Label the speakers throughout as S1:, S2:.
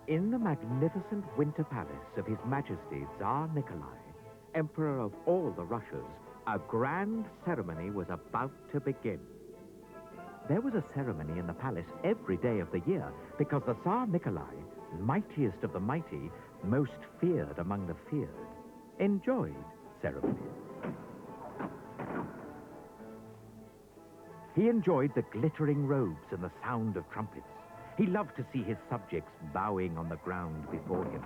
S1: In the magnificent winter palace of His Majesty Tsar Nikolai, Emperor of all the Russias, a grand ceremony was about to begin. There was a ceremony in the palace every day of the year because the Tsar Nikolai, mightiest of the mighty, most feared among the feared, enjoyed ceremonies. He enjoyed the glittering robes and the sound of trumpets. He loved to see his subjects bowing on the ground before him.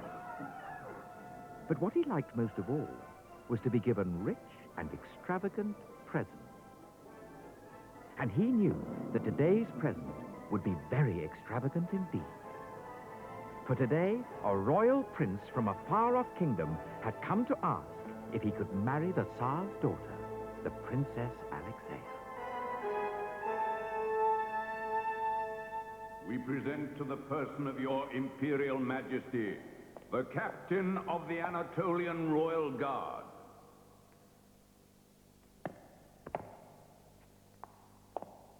S1: But what he liked most of all was to be given rich and extravagant presents. And he knew that today's present would be very extravagant indeed. For today, a royal prince from a far-off kingdom had come to ask if he could marry the Tsar's daughter, the Princess Alexeia.
S2: We present to the person of your Imperial Majesty, the Captain of the Anatolian Royal Guard.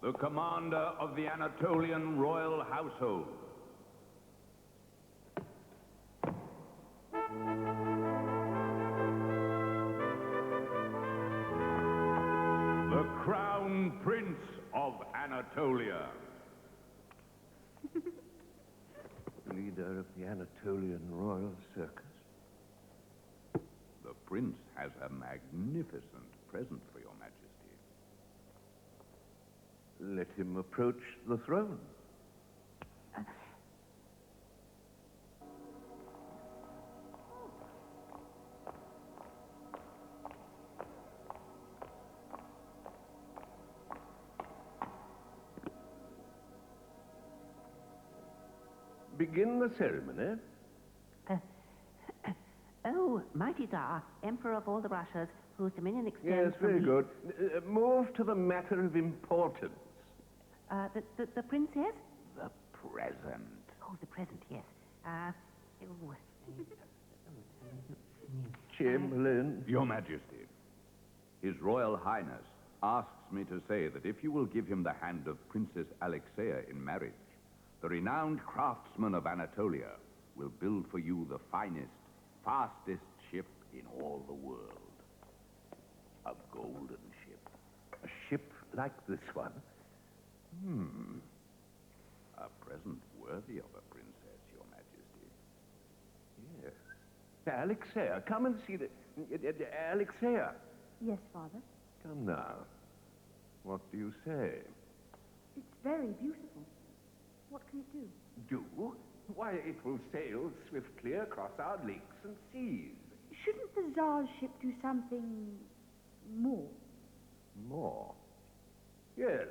S2: The Commander of the Anatolian Royal Household. The Crown Prince of Anatolia.
S3: Leader of the Anatolian Royal Circus.
S2: The Prince has a magnificent present for your Majesty.
S3: Let him approach the throne. Begin the ceremony.
S4: Oh, mighty Tsar, Emperor of all the Russias, whose dominion extends
S3: Yes, very
S4: from
S3: good. Move to the matter of importance.
S4: The princess?
S2: The present.
S4: Oh, the present, yes.
S3: Chamberlain.
S2: Your Majesty, His Royal Highness asks me to say that if you will give him the hand of Princess Alexeia in marriage, the renowned craftsman of Anatolia will build for you the finest, fastest ship in all the world. A golden ship.
S3: A ship like this one.
S2: A present worthy of a princess, Your Majesty.
S3: Yes. Alexeia, come and see the... Alexeia.
S5: Yes, Father.
S3: Come now. What do you say?
S5: It's very beautiful. What can it do?
S3: Do? Why, it will sail swiftly across our lakes and seas.
S5: Shouldn't the Tsar's ship do something more?
S3: More? Yes.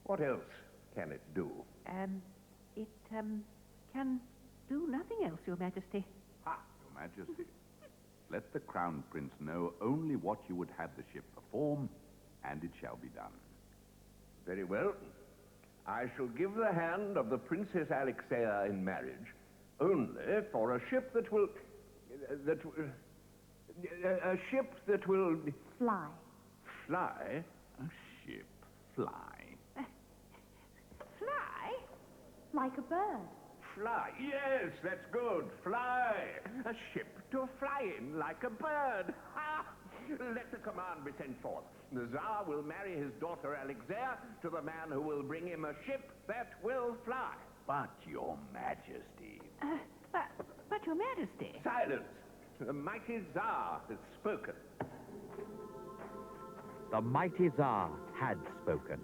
S3: What else can it do?
S4: It can do nothing else, Your Majesty.
S2: Ah, Your Majesty. Let the Crown Prince know only what you would have the ship perform, and it shall be done.
S3: Very well. I shall give the hand of the Princess Alexeia in marriage only for a ship that will... a ship that will...
S5: Fly.
S3: Fly?
S2: A ship fly.
S4: Fly?
S5: Like a bird.
S3: Fly. Yes, that's good. Fly. A ship to fly in like a bird. Ha! Let the command be sent forth. The Tsar will marry his daughter Alexeia to the man who will bring him a ship that will fly.
S2: But, Your Majesty...
S4: But Your Majesty...
S3: Silence. The mighty Tsar has spoken.
S1: The mighty Tsar had spoken,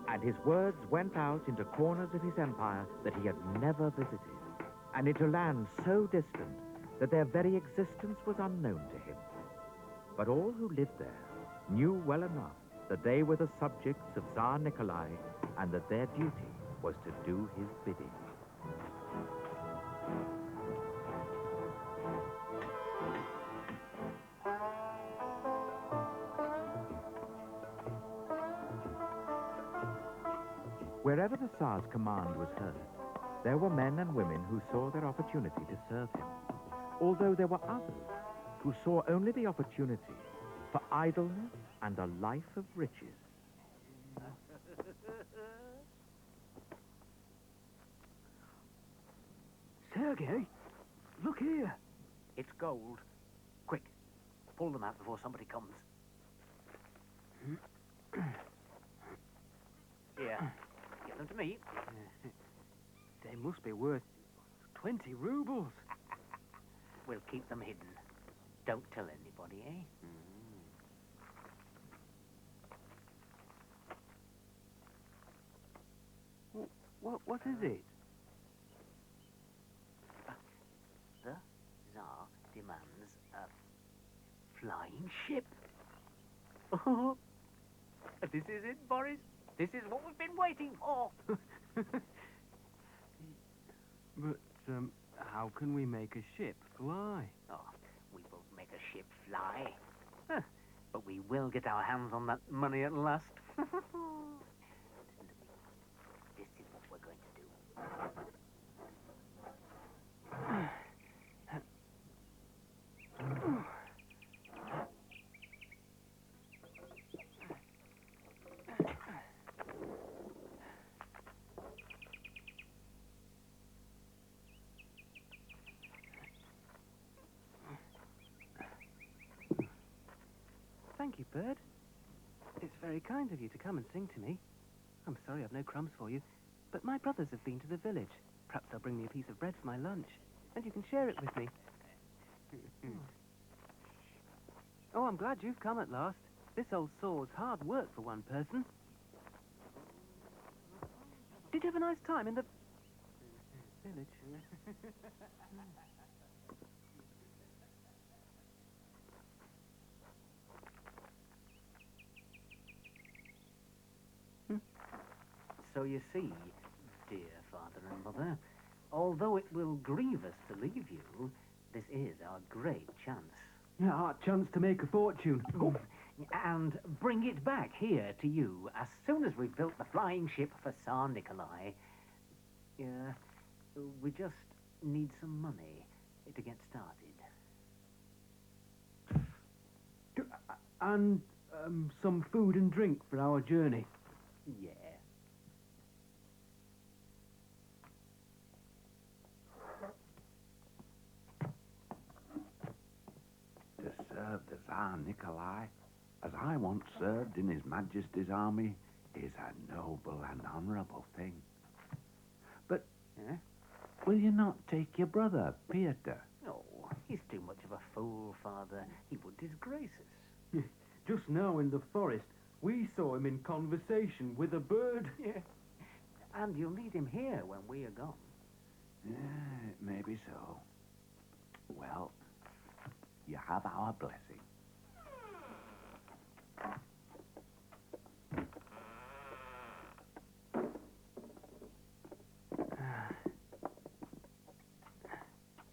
S1: and his words went out into corners of his empire that he had never visited, and into lands so distant that their very existence was unknown to him. But all who lived there knew well enough that they were the subjects of Tsar Nikolai and that their duty was to do his bidding. Wherever the Tsar's command was heard, there were men and women who saw their opportunity to serve him, although there were others who saw only the opportunity for idleness and a life of riches.
S6: Sergei, look here.
S7: It's gold. Quick, pull them out before somebody comes. Here, give them to me.
S6: They must be worth 20 rubles.
S7: We'll keep them hidden. Don't tell anybody, eh?
S6: What is it?
S7: The Tsar demands a flying ship. Oh, this is it, Boris. This is what we've been waiting for.
S6: But, how can we make a ship fly?
S7: Oh, we won't make a ship fly. Huh, but we will get our hands on that money at last. Listen to me. This is what we're going to do.
S6: Thank you, Bird. It's very kind of you to come and sing to me. I'm sorry I've no crumbs for you, but my brothers have been to the village. Perhaps they'll bring me a piece of bread for my lunch, and you can share it with me. Oh, I'm glad you've come at last. This old saw's hard work for one person. Did you have a nice time in the village?
S7: So you see, dear father and mother, although it will grieve us to leave you, this is our great chance.
S6: Yeah, our chance to make a fortune. Oh.
S7: And bring it back here to you as soon as we've built the flying ship for Tsar Nikolai. We just need some money to get started.
S6: And some food and drink for our journey.
S7: Yeah.
S2: To serve the Tsar Nikolai, as I once served in His Majesty's army, is a noble and honourable thing. But will you not take your brother, Peter?
S7: No, he's too much of a fool, father. He would disgrace us.
S6: Just now in the forest, we saw him in conversation with a bird.
S7: Yeah. And you'll need him here when we are gone.
S2: Maybe so. Well, you have our blessing.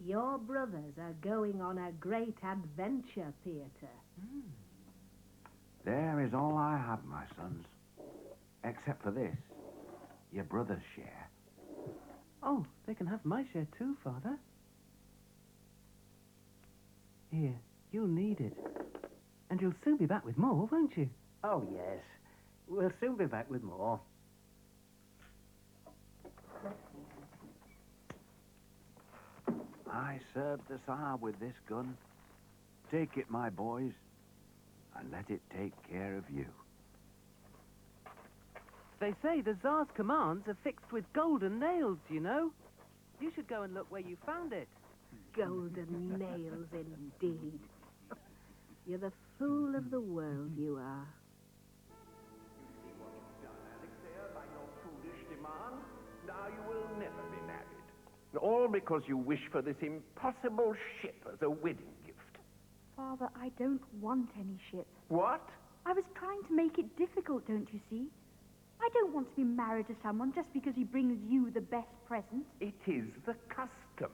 S8: Your brothers are going on a great adventure, Peter.
S2: There is all I have, my sons. Except for this, your brother's share.
S6: Oh, they can have my share too, Father. Here, you'll need it. And you'll soon be back with more, won't you?
S7: Oh, yes. We'll soon be back with more.
S2: I served the Tsar with this gun. Take it, my boys, and let it take care of you.
S6: They say the Tsar's commands are fixed with golden nails, you know. You should go and look where you found it.
S8: Golden nails, indeed. You're the fool of the world, you are.
S3: You see what you've done, Alexander, by your foolish demand? Now you will never be married. All because you wish for this impossible ship as a wedding gift.
S5: Father, I don't want any ship.
S3: What?
S5: I was trying to make it difficult, don't you see? I don't want to be married to someone just because he brings you the best present.
S3: It is the custom.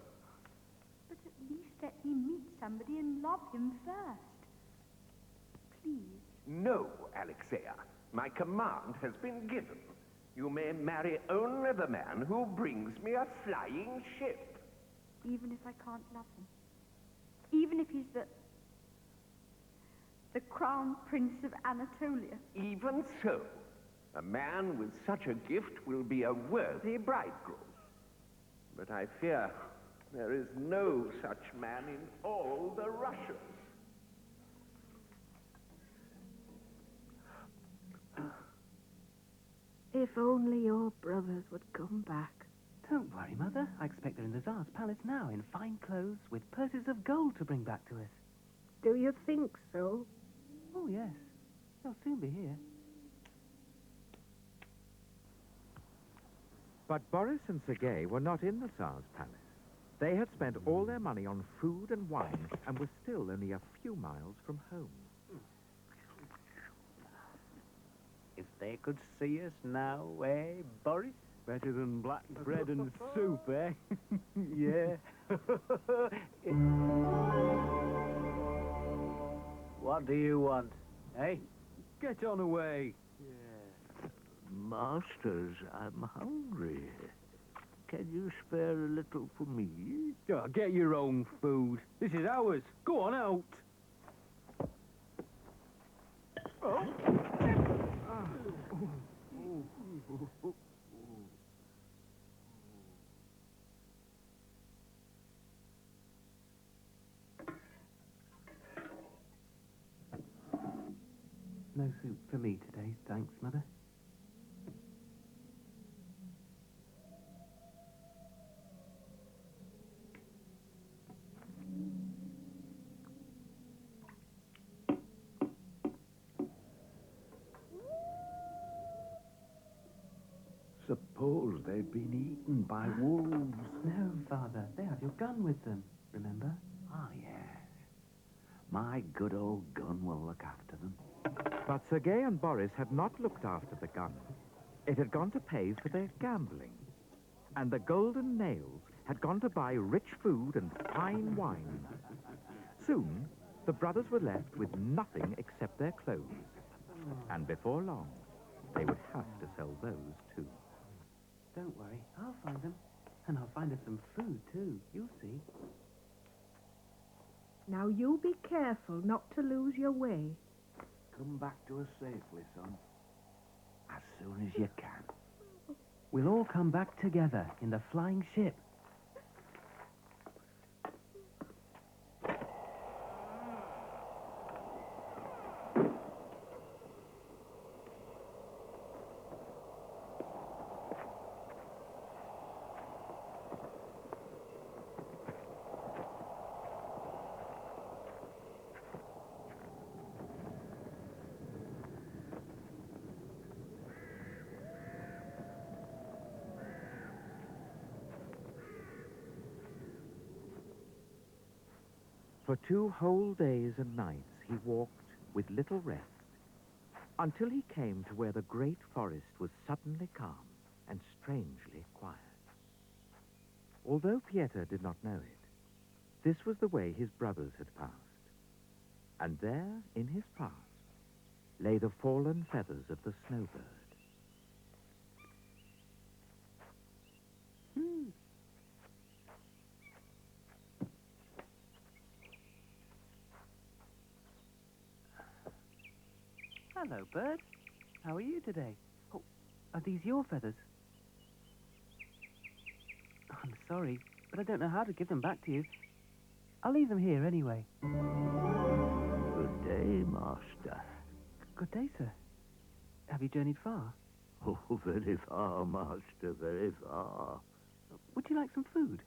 S5: But at least let me meet somebody and love him first. Please.
S3: No, Alexia. My command has been given. You may marry only the man who brings me a flying ship.
S5: Even if I can't love him. Even if he's the Crown Prince of Anatolia.
S3: Even so, a man with such a gift will be a worthy bridegroom. But I fear There is no such man in all the Russias.
S8: If only your brothers would come back.
S6: Don't worry, Mother. I expect they're in the Tsar's palace now, in fine clothes, with purses of gold to bring back to us.
S8: Do you think so?
S6: Oh, yes. They'll soon be here.
S1: But Boris and Sergei were not in the Tsar's palace. They had spent all their money on food and wine and were still only a few miles from home.
S7: If they could see us now, eh, Boris?
S9: Better than black bread and soup, eh?
S7: Yeah. What do you want, eh?
S9: Get on away.
S10: Masters, I'm hungry. Can you spare a little for me?
S9: Oh, get your own food. This is ours. Go on out. Oh.
S6: No soup for me today, thanks, Mother.
S10: Suppose they've been eaten by wolves.
S6: No, Father. They have your gun with them, remember?
S10: Ah, yes. My good old gun will look after them.
S1: But Sergei and Boris had not looked after the gun. It had gone to pay for their gambling. And the golden nails had gone to buy rich food and fine wine. Soon, the brothers were left with nothing except their clothes. And before long, they would have to sell those too.
S6: Don't worry. I'll find them. And I'll find us some food, too. You'll see.
S8: Now you be careful not to lose your way.
S10: Come back to us safely, son. As soon as you can.
S6: We'll all come back together in the flying ship.
S1: For 2 whole days and nights he walked with little rest, until he came to where the great forest was suddenly calm and strangely quiet. Although Pieter did not know it, this was the way his brothers had passed. And there, in his path, lay the fallen feathers of the snowbird.
S6: Hello, bird. How are you today? Oh, are these your feathers? I'm sorry, but I don't know how to give them back to you. I'll leave them here anyway.
S10: Good day, master.
S6: Good day, sir. Have you journeyed far?
S10: Oh, very far, master, very far.
S6: Would you like some food?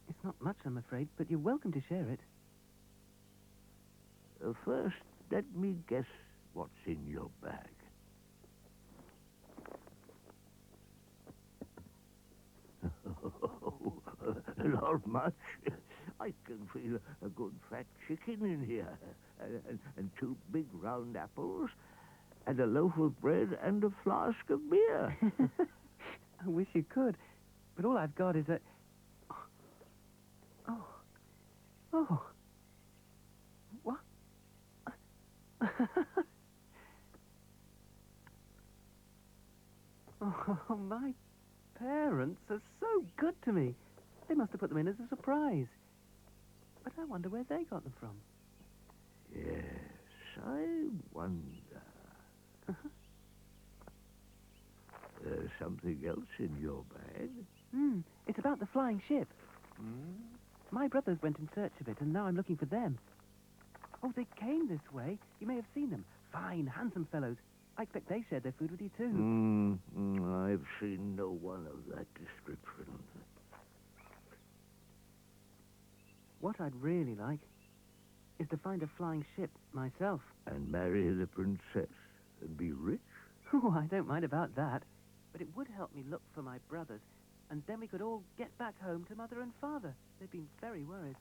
S6: It's not much, I'm afraid, but you're welcome to share it.
S10: First, let me guess what's in your bag. Not much. I can feel a good fat chicken in here, and 2 big round apples, and a loaf of bread and a flask of beer.
S6: I wish you could, but all I've got is a... Oh. What? Oh, my parents are so good to me. They must have put them in as a surprise. But I wonder where they got them from.
S10: Yes, I wonder. There's something else in your bag.
S6: It's about the flying ship. My brothers went in search of it, and now I'm looking for them. Oh, they came this way. You may have seen them. Fine, handsome fellows. I expect they shared their food with you, too.
S10: I've seen no one of that description.
S6: What I'd really like is to find a flying ship myself.
S10: And marry the princess and be rich?
S6: Oh, I don't mind about that. But it would help me look for my brothers, and then we could all get back home to Mother and Father. They've been very worried.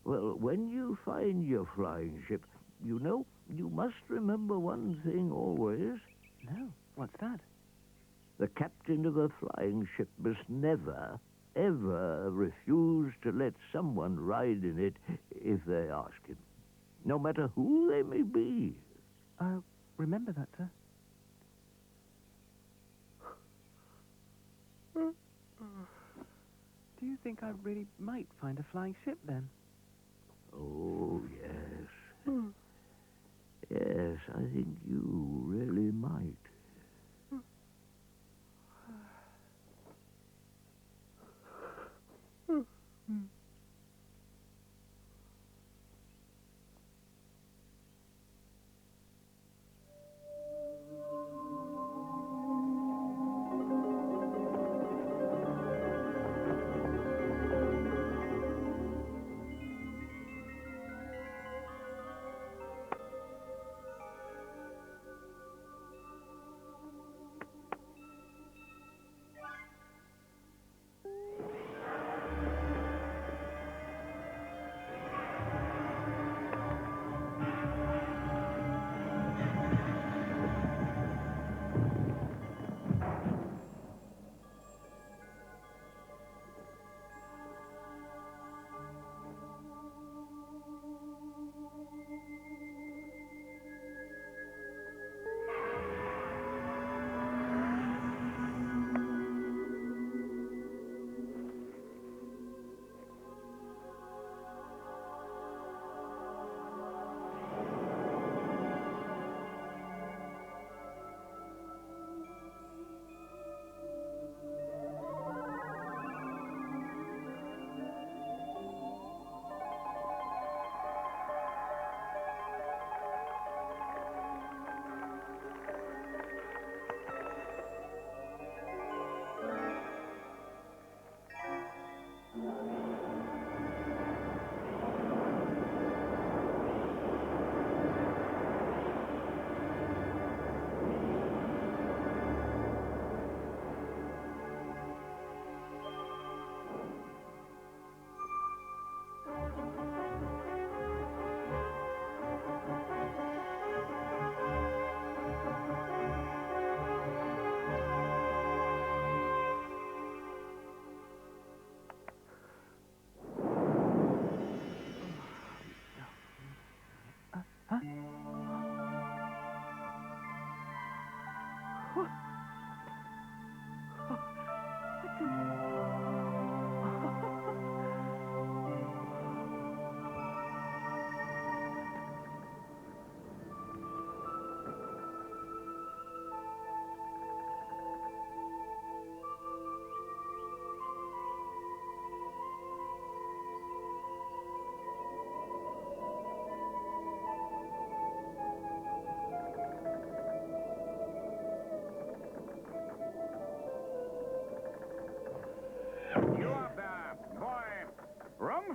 S10: Well, when you find your flying ship, you know, you must remember one thing always.
S6: No, what's that?
S10: The captain of a flying ship must never, ever refuse to let someone ride in it if they ask him, no matter who they may be.
S6: I'll remember that, sir. Do you think I really might find a flying ship, then?
S10: Oh, yes. Yes, I think you really might.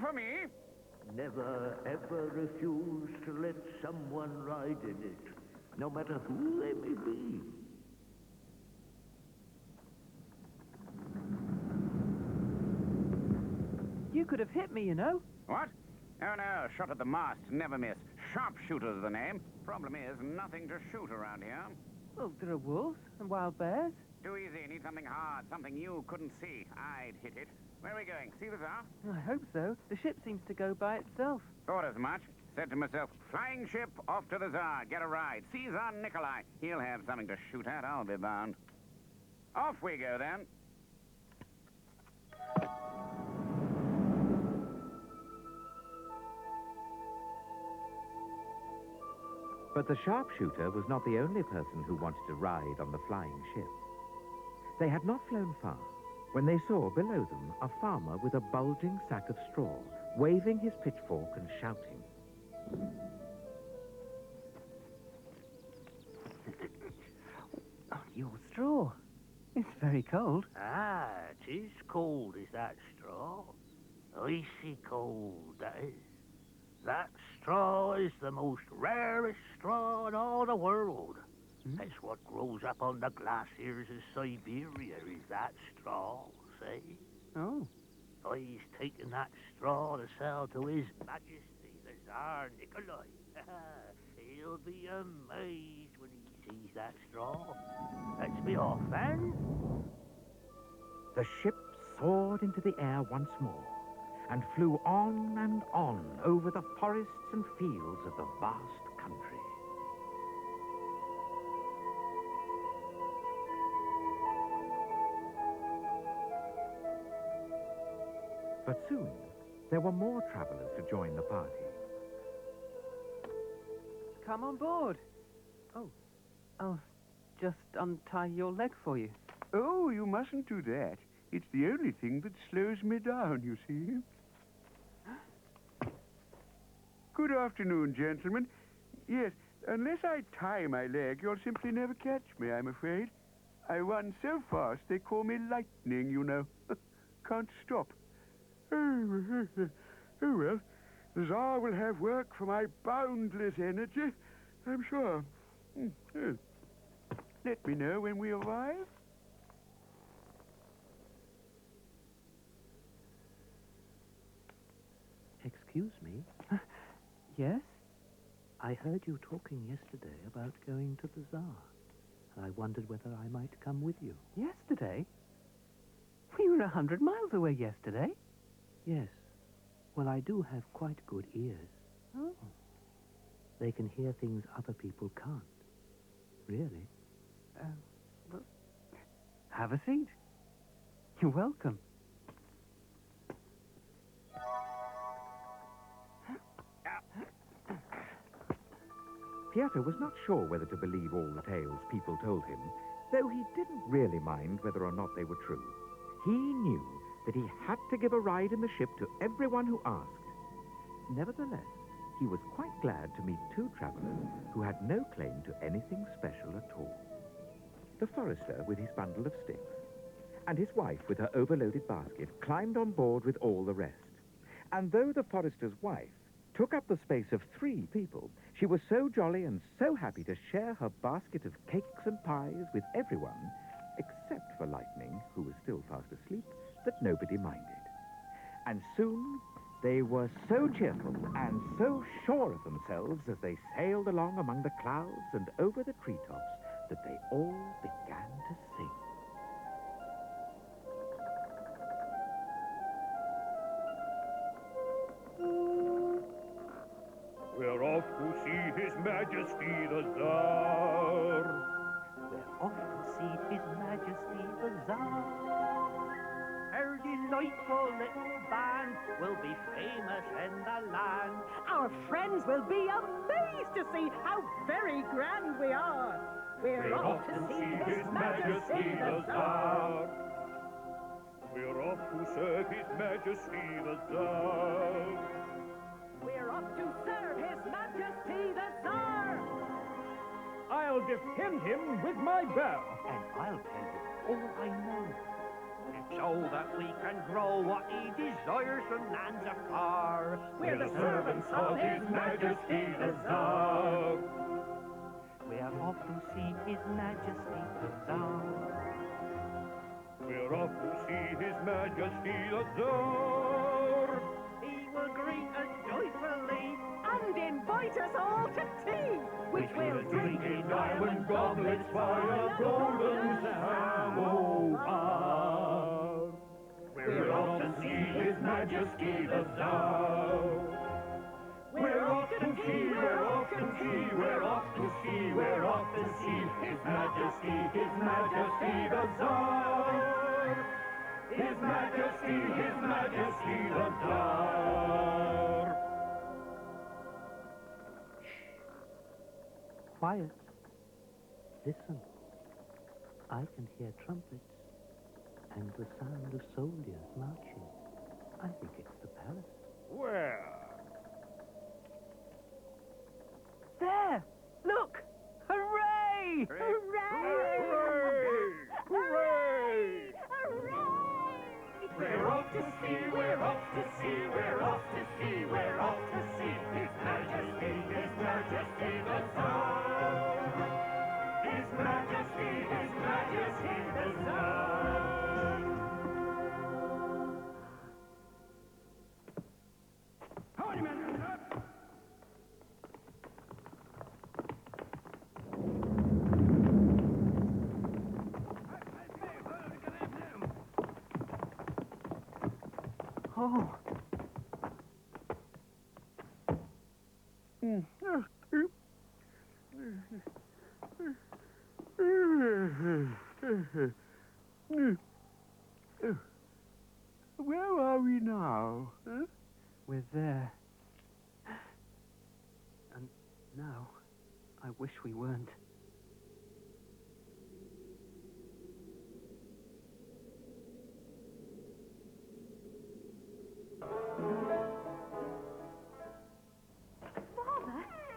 S3: For me?
S10: Never, ever refuse to let someone ride in it, no matter who they may be.
S6: You could have hit me, you know.
S3: What? Oh, no. Shot at the mast. Never miss. Sharpshooter's the name. Problem is, nothing to shoot around here.
S6: Well, there are wolves and wild bears.
S3: Too easy. Need something hard. Something you couldn't see. I'd hit it. Where are we going? See the Tsar?
S6: I hope so. The ship seems to go by itself.
S3: Thought as much. Said to myself, flying ship off to the Tsar. Get a ride. See Tsar Nikolai. He'll have something to shoot at, I'll be bound. Off we go, then.
S1: But the sharpshooter was not the only person who wanted to ride on the flying ship. They had not flown far when they saw below them a farmer with a bulging sack of straw, waving his pitchfork and shouting.
S6: Oh, your straw. It's very cold.
S10: Ah, it is cold, is that straw? Icy cold, that is. That straw is the most rarest straw in all the world. That's what grows up on the glaciers of Siberia, is that straw, see?
S6: Oh.
S10: He's taken that straw to sell to His Majesty, the Tsar Nikolai. He'll be amazed when he sees that straw. Let's be off, then.
S1: The ship soared into the air once more and flew on and on over the forests and fields of the vast country. But soon, there were more travelers to join the party.
S6: Come on board. Oh, I'll just untie your leg for you.
S3: Oh, you mustn't do that. It's the only thing that slows me down, you see. Good afternoon, gentlemen. Yes, unless I tie my leg, you'll simply never catch me, I'm afraid. I run so fast, they call me lightning, you know. Can't stop. Oh, well, the Tsar will have work for my boundless energy, I'm sure. Oh. Let me know when we arrive.
S10: Excuse me.
S6: Yes?
S10: I heard you talking yesterday about going to the Tsar. I wondered whether I might come with you.
S6: Yesterday? We were 100 miles away yesterday.
S10: Yes. Well, I do have quite good ears.
S6: Oh.
S10: They can hear things other people can't. Really.
S6: Well, have a seat. You're welcome.
S1: Pietro was not sure whether to believe all the tales people told him, though he didn't really mind whether or not they were true. He knew that he had to give a ride in the ship to everyone who asked. Nevertheless, he was quite glad to meet two travelers who had no claim to anything special at all. The forester with his bundle of sticks, and his wife with her overloaded basket climbed on board with all the rest. And though the forester's wife took up the space of 3 people, she was so jolly and so happy to share her basket of cakes and pies with everyone, except for Lightning, who was still fast asleep, that nobody minded. And soon they were so cheerful and so sure of themselves as they sailed along among the clouds and over the treetops that they all began to sing.
S11: We're off to see His Majesty the Tsar.
S7: We're off to see His Majesty the Tsar. Our delightful little band will be famous in the land.
S8: Our friends will be amazed to see how very grand we are. We're off to see His Majesty the Tsar.
S11: We're off to serve His Majesty the Tsar.
S8: We're off to serve His Majesty the Tsar.
S9: I'll defend him with my bow.
S7: And I'll tell you all I know, so that we can grow what he desires from lands afar.
S11: We're the servants of His Majesty the Tsar.
S7: We're off to see His Majesty the Tsar.
S11: We're off to see His Majesty the Tsar.
S7: He will greet us joyfully
S8: And invite us all to tea, which we'll drink in
S11: diamond goblets by a golden samovar. We're off to see His Majesty the Tsar. We're off to see, we're off to see, we're off to see, we're off to see His Majesty the Tsar. His Majesty the Tsar.
S10: Quiet. Listen. I can hear trumpets
S6: and the sound of soldiers marching. I think it's the palace.
S3: Where?
S6: There! Look! Hooray!
S8: Hooray!
S3: Hooray!
S11: We're off to see, we're off to see, we're off to see, we're off to see His Majesty the Tsar. His Majesty the Tsar.
S9: Howdy, man.
S6: Oh.
S3: Where are we now? Huh?
S6: We're there. And now, I wish we weren't.
S5: Father,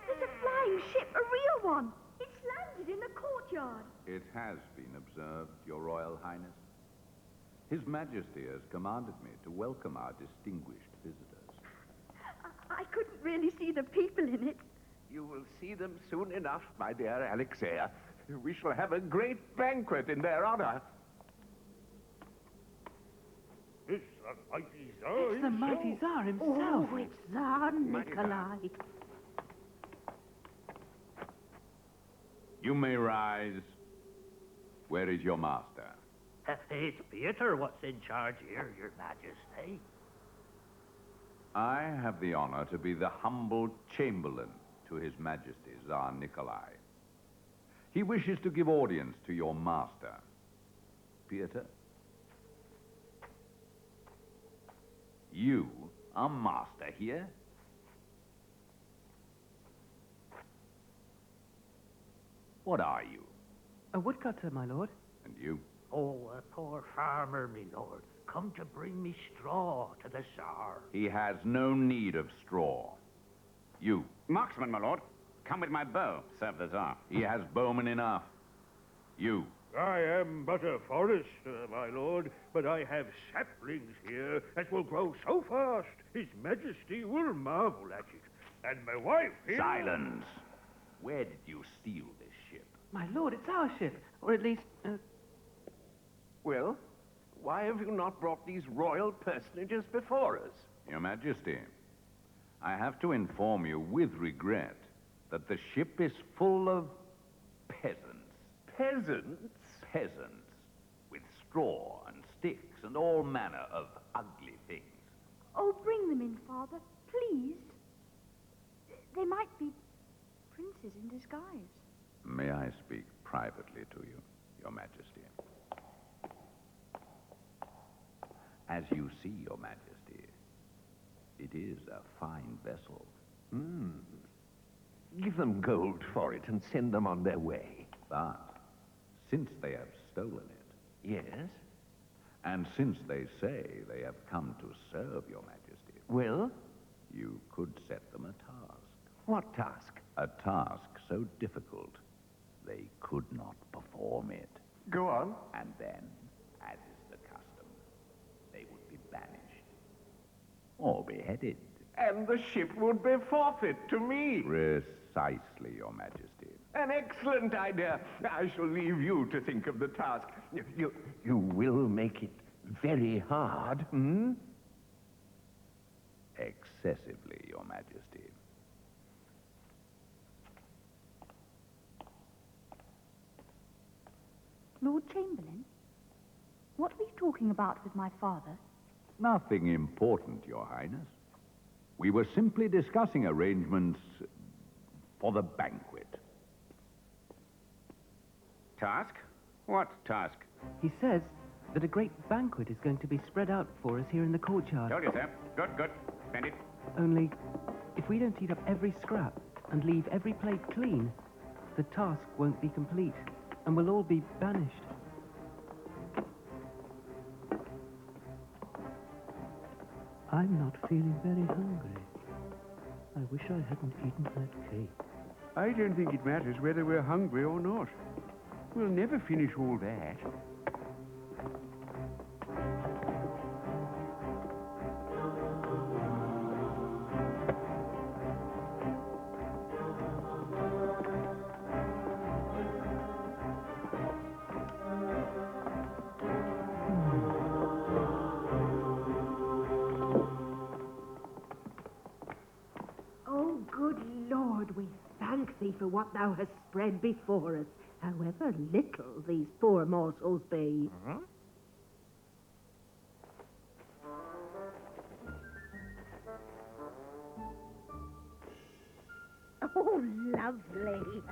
S5: there's a flying ship, a real one. It's landed in the courtyard.
S2: It has been observed, Your Royal Highness. His Majesty has commanded me to welcome our distinguished visitors.
S5: I couldn't really see the people in it.
S3: You will see them soon enough, my dear Alexia. We shall have a great banquet in their honor.
S11: It's the mighty Tsar
S6: It's the mighty Tsar himself.
S4: Oh, it's Tsar Nikolai.
S2: You may rise. Where is your master?
S7: It's Peter what's in charge here, Your Majesty.
S2: I have the honor to be the humble chamberlain to His Majesty Tsar Nikolai. He wishes to give audience to your master. Peter? You are master here? What are you?
S6: A woodcutter, my lord.
S2: And you?
S7: Oh, a poor farmer, me lord, come to bring me straw to the Tsar.
S2: He has no need of straw. You?
S12: Marksman, my lord. Come with my bow. Serve the Tsar.
S2: He has bowmen enough. You?
S11: I am but a forester, my lord, but I have saplings here that will grow so fast His Majesty will marvel at it. And my wife here...
S2: Silence! Where did you steal this ship?
S6: My lord, it's our ship. Or at least,
S3: Well, why have you not brought these royal personages before us?
S2: Your Majesty, I have to inform you with regret that the ship is full of peasants.
S3: Peasants?
S2: Peasants, with straw and sticks and all manner of ugly things.
S5: Oh, bring them in, Father, please. They might be princes in disguise.
S2: May I speak privately to you, Your Majesty? As you see, Your Majesty, it is a fine vessel.
S3: Give them gold for it and send them on their way.
S2: But since they have stolen it,
S3: Yes?
S2: and since they say they have come to serve Your Majesty,
S3: Well,
S2: you could set them a task.
S3: what task?
S2: A task so difficult, they could not perform it.
S3: Go on.
S2: And then, as is the custom, they would be banished or beheaded.
S3: And the ship would be forfeit to me.
S2: Precisely, Your Majesty.
S3: An excellent idea. I shall leave you to think of the task. You will make it very hard, hmm?
S2: Excessively, Your Majesty.
S5: Lord Chamberlain, what were you talking about with my father?
S2: Nothing important, Your Highness. We were simply discussing arrangements for the banquet.
S12: Task? What task?
S6: he says that a great banquet is going to be spread out for us here in the courtyard.
S12: Told you, sir. Good, good. Send it.
S6: Only, if we don't eat up every scrap and leave every plate clean, the task won't be complete, and we'll all be banished. I'm not feeling very hungry. I wish I hadn't eaten that cake.
S13: I don't think it matters whether we're hungry or not. We'll never finish all that.
S8: Oh, good Lord, we thank thee for what thou hast spread before us, however little these poor morsels be. Oh, lovely.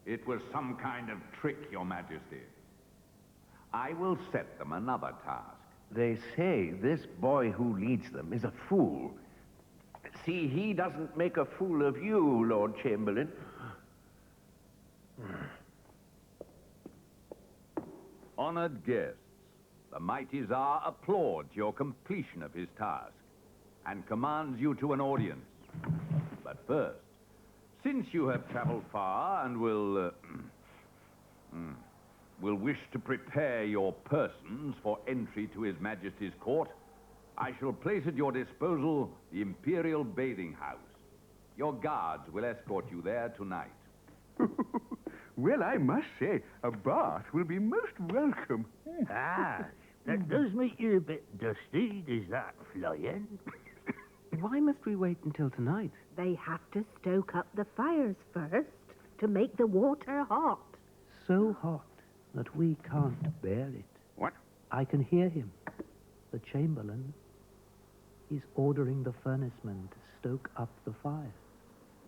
S2: It was some kind of trick, Your Majesty. I will set them another task.
S3: They say this boy who leads them is a fool. See, he doesn't make a fool of you, Lord Chamberlain.
S2: Honored guests, the mighty Tsar applauds your completion of his task and commands you to an audience. But first, since you have traveled far and will wish to prepare your persons for entry to His Majesty's court, I shall place at your disposal the Imperial Bathing House. Your guards will escort you there tonight.
S13: Well, I must say, a bath will be most welcome.
S10: Ah, that does make you a bit dusty, does that, Flying?
S6: Why must we wait until tonight?
S8: They have to stoke up the fires first to make the water hot.
S6: So hot that we can't bear it.
S13: What?
S6: I can hear him. The Chamberlain. He's ordering the furnacemen to stoke up the fire.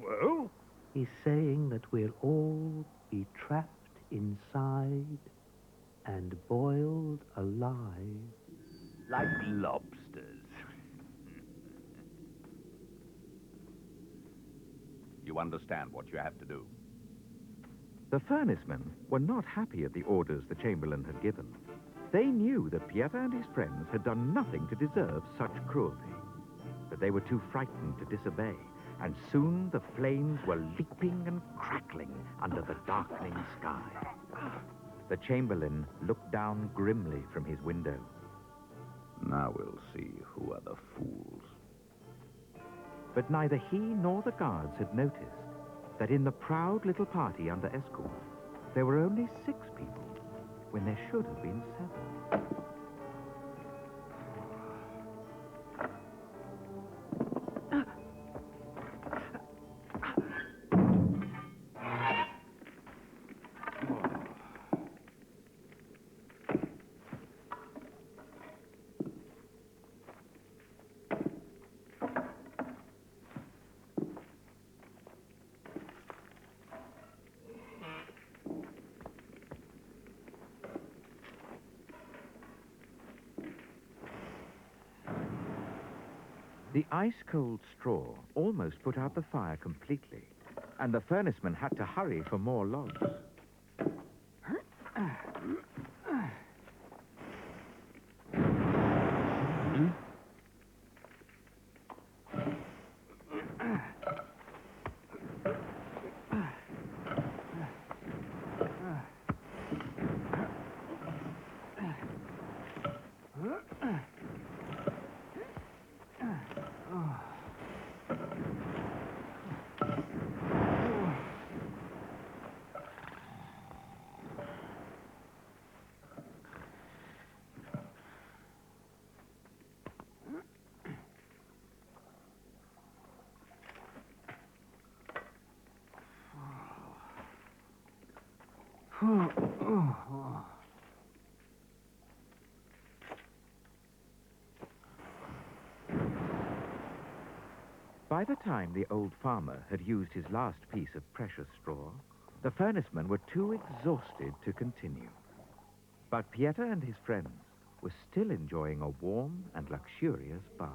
S13: Well?
S6: He's saying that we'll all be trapped inside and boiled alive.
S3: Like lobsters.
S2: You understand what you have to do.
S1: The furnacemen were not happy at the orders the Chamberlain had given. They knew that Pieter and his friends had done nothing to deserve such cruelty. But they were too frightened to disobey, and soon the flames were leaping and crackling under the darkening sky. The Chamberlain looked down grimly from his window.
S2: Now we'll see who are the fools.
S1: But neither he nor the guards had noticed that in the proud little party under escort, there were only 6 people when there should have been 7. The ice-cold straw almost put out the fire completely, and the furnacemen had to hurry for more logs. By the time the old farmer had used his last piece of precious straw, the furnacemen were too exhausted to continue. But Pieter and his friends were still enjoying a warm and luxurious bath.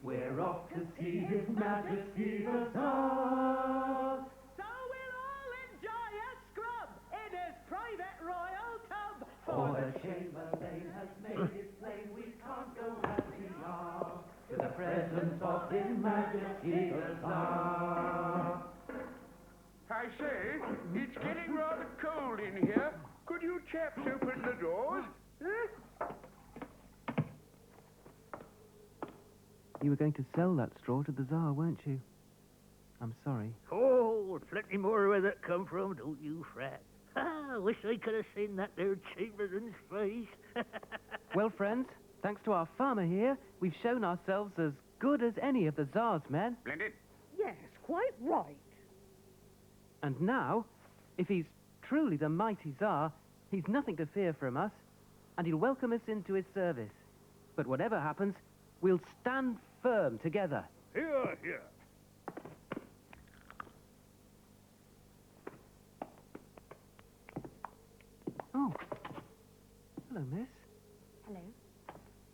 S11: We're off to see His Majesty the Tsar.
S8: So we'll all enjoy a scrub in his private royal tub.
S11: For the Chamberlain has made it plain we can't go as we are to the presence of His Majesty the Tsar.
S3: I say, it's getting rather cold in here. Could you chaps open the doors? Huh?
S6: You were going to sell that straw to the Tsar, weren't you? I'm sorry.
S10: Oh, plenty more where that come from, don't you fret. I wish I could have seen that there Chamberlain's face.
S6: Well, friends, thanks to our farmer here, we've shown ourselves as good as any of the Tsar's men.
S12: Splendid.
S8: Yes, quite right.
S6: And now, if he's truly the mighty Tsar, he's nothing to fear from us, and he'll welcome us into his service. But whatever happens, we'll stand firm together.
S10: Here, here.
S6: Oh. Hello, miss.
S5: Hello.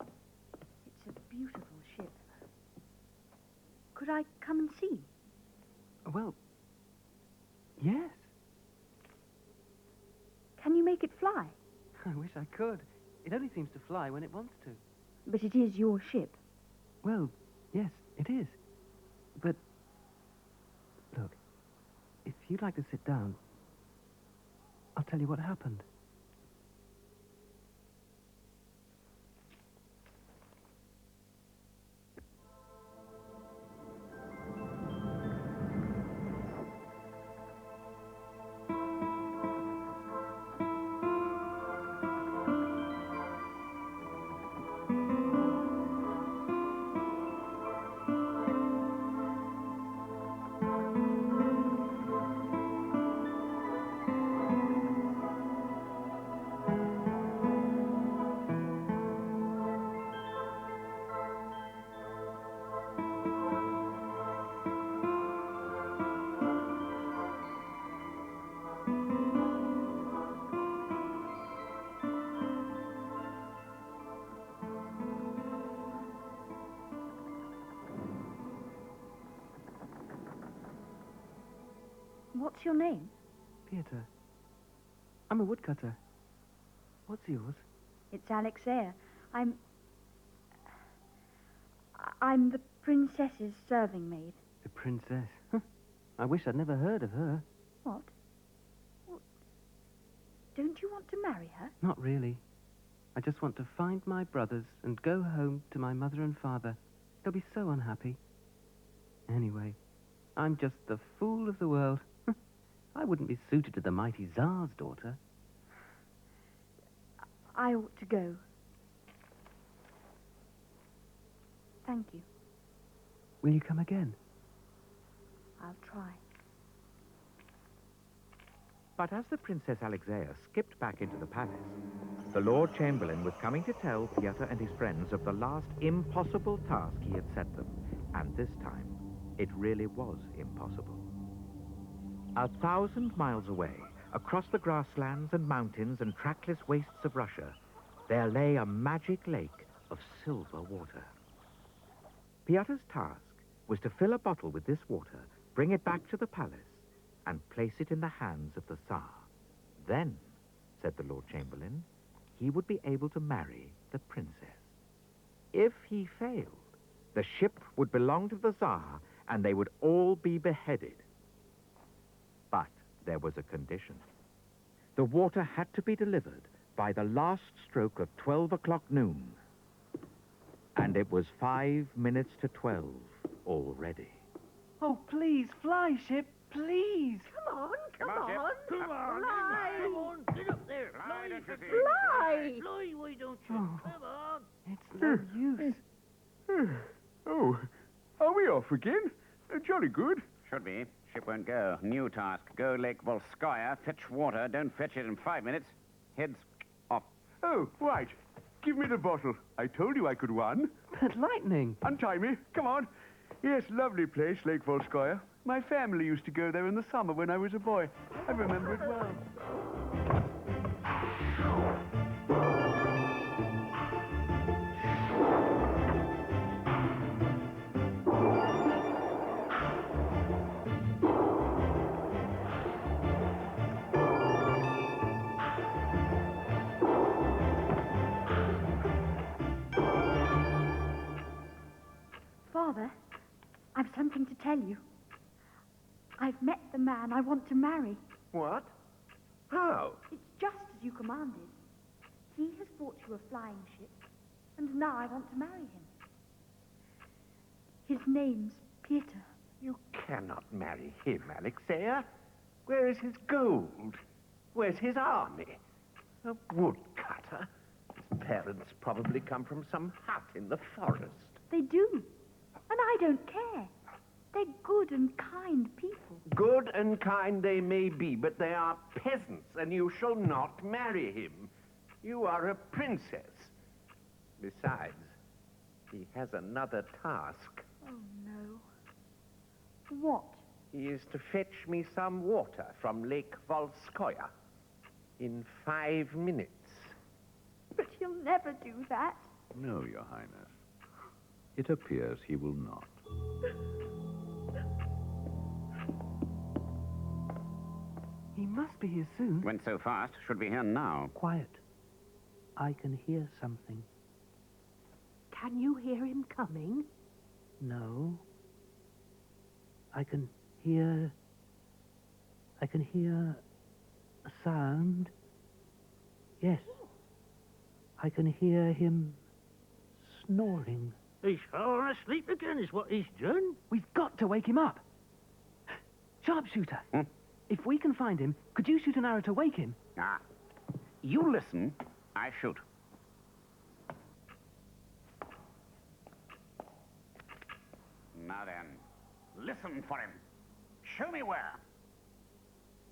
S5: It's a beautiful ship. Could I come and see?
S6: Well, yes.
S5: Can you make it fly?
S6: I wish I could. It only seems to fly when it wants to.
S5: But it is your ship.
S6: Well, yes, it is. But, look, if you'd like to sit down, I'll tell you what happened.
S5: What's your name?
S6: Peter. I'm a woodcutter. What's yours?
S5: It's Alexia. I'm the princess's serving maid.
S6: The princess. Huh. I wish I'd never heard of her.
S5: What? Don't you want to marry her?
S6: Not really. I just want to find my brothers and go home to my mother and father. They'll be so unhappy. Anyway, I'm just the fool of the world. I wouldn't be suited to the mighty Tsar's daughter.
S5: I ought to go. Thank you.
S6: Will you come again?
S5: I'll try.
S1: But as the Princess Alexia skipped back into the palace, the Lord Chamberlain was coming to tell Piotr and his friends of the last impossible task he had set them. And this time, it really was impossible. 1,000 miles away, across the grasslands and mountains and trackless wastes of Russia, there lay a magic lake of silver water. Piotr's task was to fill a bottle with this water, bring it back to the palace, and place it in the hands of the Tsar. Then, said the Lord Chamberlain, he would be able to marry the princess. If he failed, the ship would belong to the Tsar, and they would all be beheaded. But there was a condition. The water had to be delivered by the last stroke of 12 o'clock noon. And it was 5 minutes to 12 already.
S6: Oh, please, fly, ship, please.
S8: Come on.
S10: Come on, dig up there.
S12: Fly, don't you see?
S8: Fly!
S10: Fly, why don't you?
S6: Oh.
S10: Come on.
S6: It's no use.
S13: Oh, are we off again? Jolly good.
S12: Should be. Ship won't go. New task. Go Lake Volskaya, fetch water. Don't fetch it in 5 minutes. Heads off.
S13: Oh, right. Give me the bottle. I told you I could run.
S6: But lightning.
S13: Untie me. Come on. Yes, lovely place, Lake Volskaya. My family used to go there in the summer when I was a boy. I remember it well.
S5: Father, I've something to tell you. I've met the man I want to marry.
S3: What? How?
S5: It's just as you commanded. He has brought you a flying ship, and now I want to marry him. His name's Peter.
S3: You cannot marry him, Alexia. Where is his gold? Where's his army? A woodcutter? His parents probably come from some hut in the forest.
S5: They do, and I don't care. They're good and kind people.
S3: Good and kind they may be, but they are peasants, and you shall not marry him. You are a princess. Besides, he has another task.
S5: Oh, no. What?
S3: He is to fetch me some water from Lake Volskaya in 5 minutes.
S5: But he'll never do that.
S2: No, Your Highness. It appears he will not.
S6: He must be here soon.
S12: Went so fast. Should be here now.
S10: Quiet. I can hear something.
S8: Can you hear him coming?
S10: No. I can hear a sound. Yes. I can hear him snoring. He's fallen asleep again, is what he's done.
S6: We've got to wake him up. Sharpshooter. If we can find him, could you shoot an arrow to wake him?
S12: Ah. You listen. I shoot. Now then, listen for him. Show me where.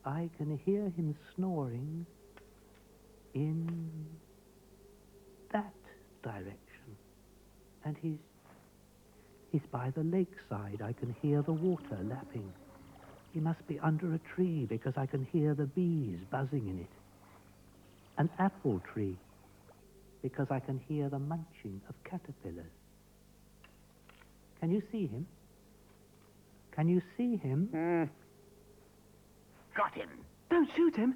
S10: I can hear him snoring in that direction. And he's by the lakeside. I can hear the water lapping. He must be under a tree because I can hear the bees buzzing in it. An apple tree because I can hear the munching of caterpillars. Can you see him? Can you see him?
S3: got him.
S6: Don't shoot him.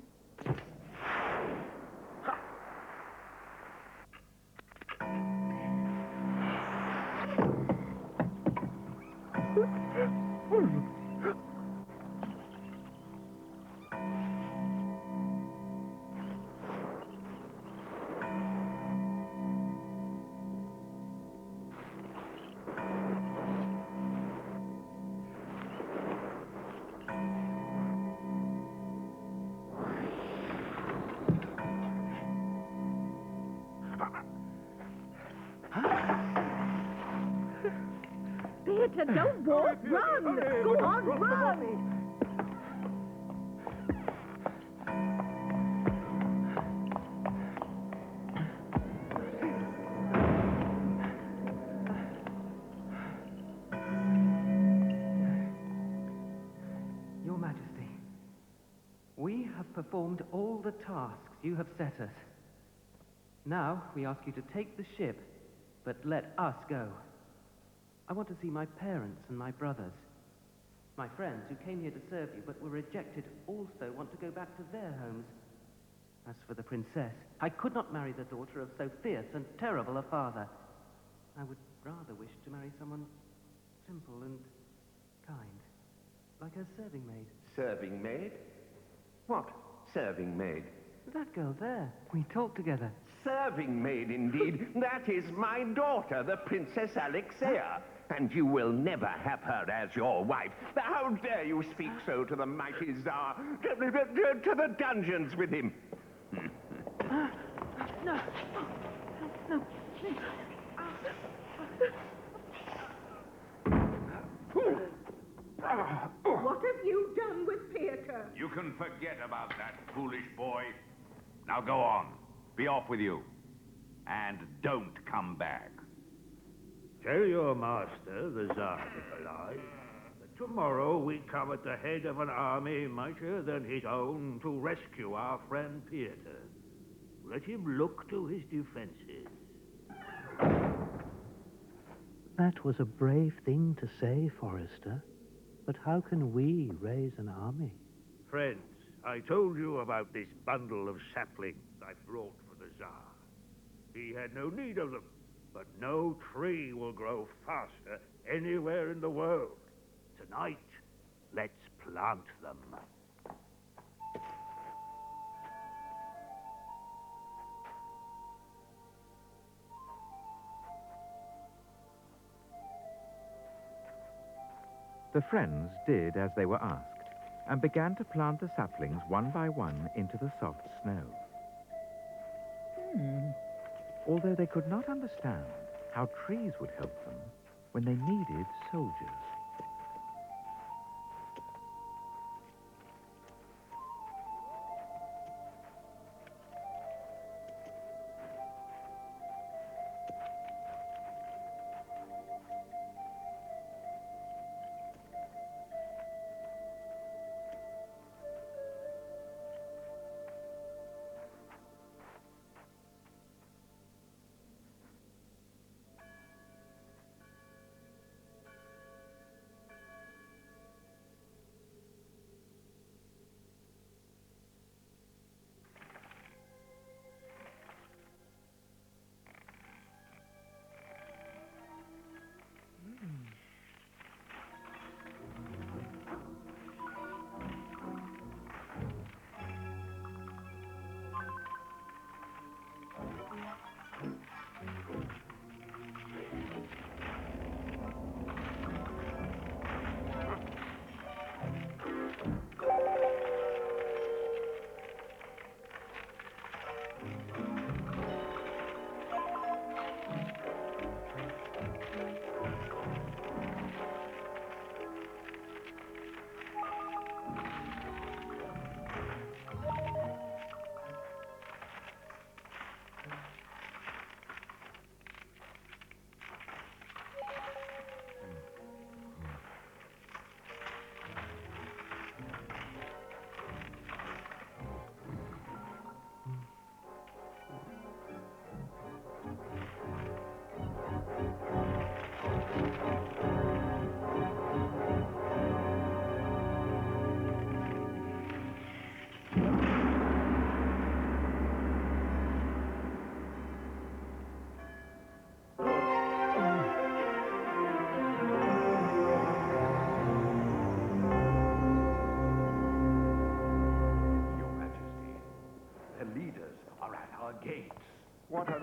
S8: Peter, don't walk, run! Go on, run!
S6: Your Majesty, we have performed all the tasks you have set us. Now we ask you to take the ship, but let us go. I want to see my parents and my brothers. My friends who came here to serve you but were rejected also want to go back to their homes. As for the princess, I could not marry the daughter of so fierce and terrible a father. I would rather wish to marry someone simple and kind, like her serving maid.
S3: Serving maid? What serving maid?
S6: That girl there. We talked together.
S3: Serving maid, indeed. That is my daughter, the Princess Alexea. And you will never have her as your wife. How dare you speak so to the mighty Tsar? To the dungeons with him.
S8: No. No, please. What have you done with Peter?
S2: You can forget about that foolish boy. Now go on. Be off with you. And don't come back.
S10: Tell your master, the Tsar Nikolai, that tomorrow we come at the head of an army mightier than his own to rescue our friend Peter. Let him look to his defenses.
S14: That was a brave thing to say, Forrester. But how can we raise an army?
S10: Friends, I told you about this bundle of saplings I brought for the Tsar. He had no need of them, but no tree will grow faster anywhere in the world. Tonight, let's plant them.
S1: The friends did as they were asked, and began to plant the saplings one by one into the soft snow. Although they could not understand how trees would help them when they needed soldiers.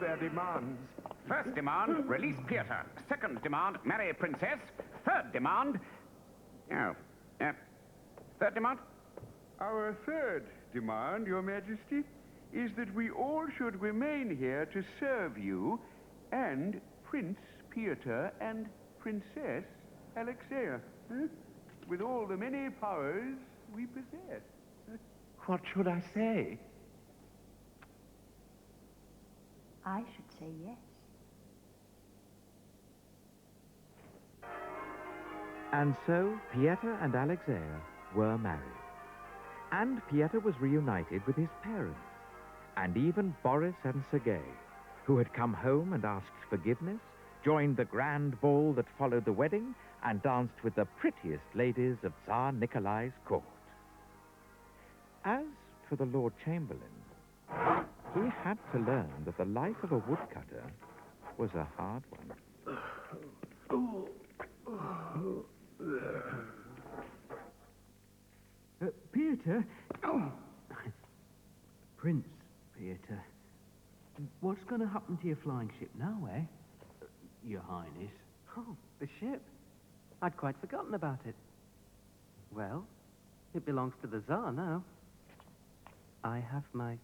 S3: their demands.
S12: First demand, release Peter. Second demand, marry Princess. Third demand... Oh, third demand?
S13: Our third demand, Your Majesty, is that we all should remain here to serve you and Prince Peter and Princess Alexia, with all the many powers we possess.
S3: What should I say?
S5: I should say yes.
S1: And so Pieter and Alexia were married. And Pieter was reunited with his parents, and even Boris and Sergei, who had come home and asked forgiveness, joined the grand ball that followed the wedding, and danced with the prettiest ladies of Tsar Nikolai's court. As for the Lord Chamberlain, he had to learn that the life of a woodcutter was a hard one.
S6: Peter? Oh. Prince Peter. What's going to happen to your flying ship now, eh? Your Highness. Oh, the ship? I'd quite forgotten about it. Well, it belongs to the Tsar now. I have my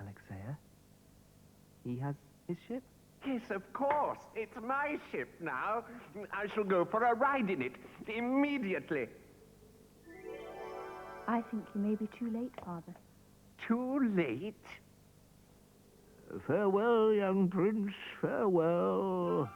S6: Alexia. He has his ship.
S3: Yes, of course. It's my ship now. I shall go for a ride in it immediately.
S5: I think you may be too late, Father.
S3: Too late?
S10: Farewell, young prince, farewell.